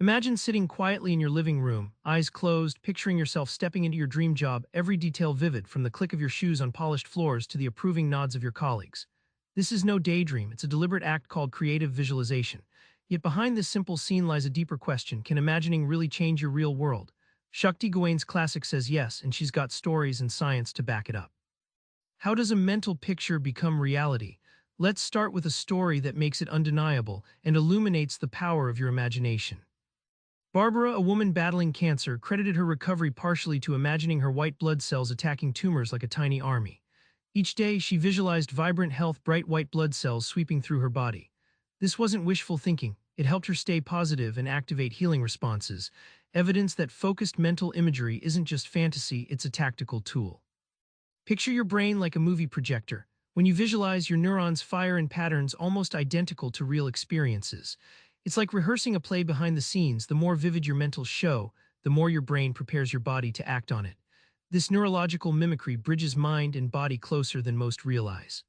Imagine sitting quietly in your living room, eyes closed, picturing yourself stepping into your dream job, every detail vivid from the click of your shoes on polished floors to the approving nods of your colleagues. This is no daydream, it's a deliberate act called creative visualization. Yet behind this simple scene lies a deeper question: can imagining really change your real world? Shakti Gawain's classic says yes, and she's got stories and science to back it up. How does a mental picture become reality? Let's start with a story that makes it undeniable and illuminates the power of your imagination. Barbara, a woman battling cancer, credited her recovery partially to imagining her white blood cells attacking tumors like a tiny army. Each day, she visualized vibrant health, bright white blood cells sweeping through her body. This wasn't wishful thinking. It helped her stay positive and activate healing responses, evidence that focused mental imagery isn't just fantasy, it's a tactical tool. Picture your brain like a movie projector. When you visualize, your neurons fire in patterns almost identical to real experiences. It's like rehearsing a play behind the scenes. The more vivid your mental show, the more your brain prepares your body to act on it. This neurological mimicry bridges mind and body closer than most realize.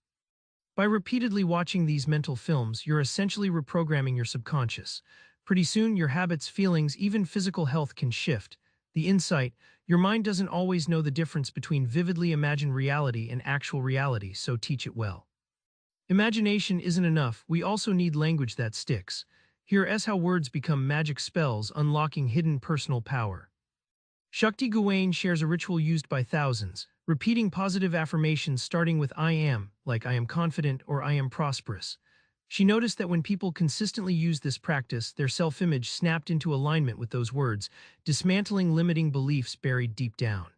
By repeatedly watching these mental films, you're essentially reprogramming your subconscious. Pretty soon, your habits, feelings, even physical health can shift. The insight: your mind doesn't always know the difference between vividly imagined reality and actual reality, so teach it well. Imagination isn't enough, we also need language that sticks. Here's how words become magic spells, unlocking hidden personal power. Shakti Gawain shares a ritual used by thousands, repeating positive affirmations starting with "I am," like "I am confident" or "I am prosperous." She noticed that when people consistently used this practice, their self-image snapped into alignment with those words, dismantling limiting beliefs buried deep down.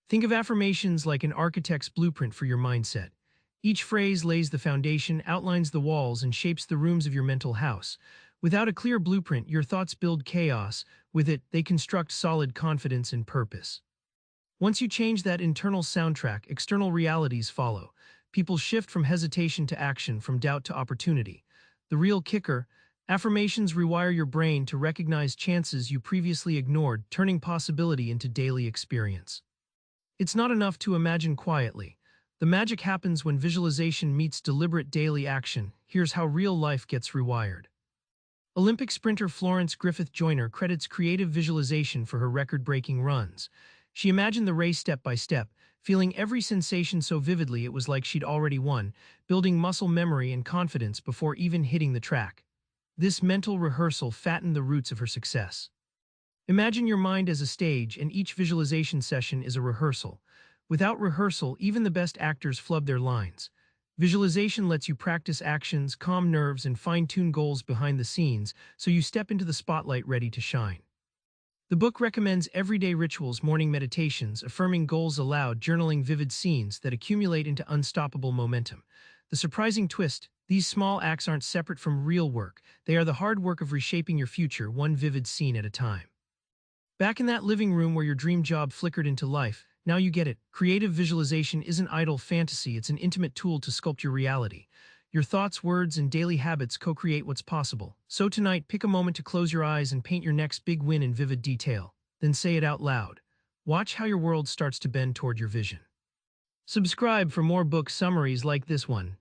Think of affirmations like an architect's blueprint for your mindset. Each phrase lays the foundation, outlines the walls, and shapes the rooms of your mental house. Without a clear blueprint, your thoughts build chaos. With it, they construct solid confidence and purpose. Once you change that internal soundtrack, external realities follow. People shift from hesitation to action, from doubt to opportunity. The real kicker: affirmations rewire your brain to recognize chances you previously ignored, turning possibility into daily experience. It's not enough to imagine quietly. The magic happens when visualization meets deliberate daily action. Here's how real life gets rewired. Olympic sprinter Florence Griffith Joyner credits creative visualization for her record-breaking runs. She imagined the race step by step, feeling every sensation so vividly it was like she'd already won, building muscle memory and confidence before even hitting the track. This mental rehearsal fattened the roots of her success. Imagine your mind as a stage, and each visualization session is a rehearsal. Without rehearsal, even the best actors flub their lines. Visualization lets you practice actions, calm nerves, and fine-tune goals behind the scenes, so you step into the spotlight ready to shine. The book recommends everyday rituals, morning meditations, affirming goals aloud, journaling vivid scenes that accumulate into unstoppable momentum. The surprising twist: these small acts aren't separate from real work. They are the hard work of reshaping your future, one vivid scene at a time. Back in that living room where your dream job flickered into life, now you get it. Creative visualization isn't idle fantasy, it's an intimate tool to sculpt your reality. Your thoughts, words, and daily habits co-create what's possible. So tonight, pick a moment to close your eyes and paint your next big win in vivid detail. Then say it out loud. Watch how your world starts to bend toward your vision. Subscribe for more book summaries like this one.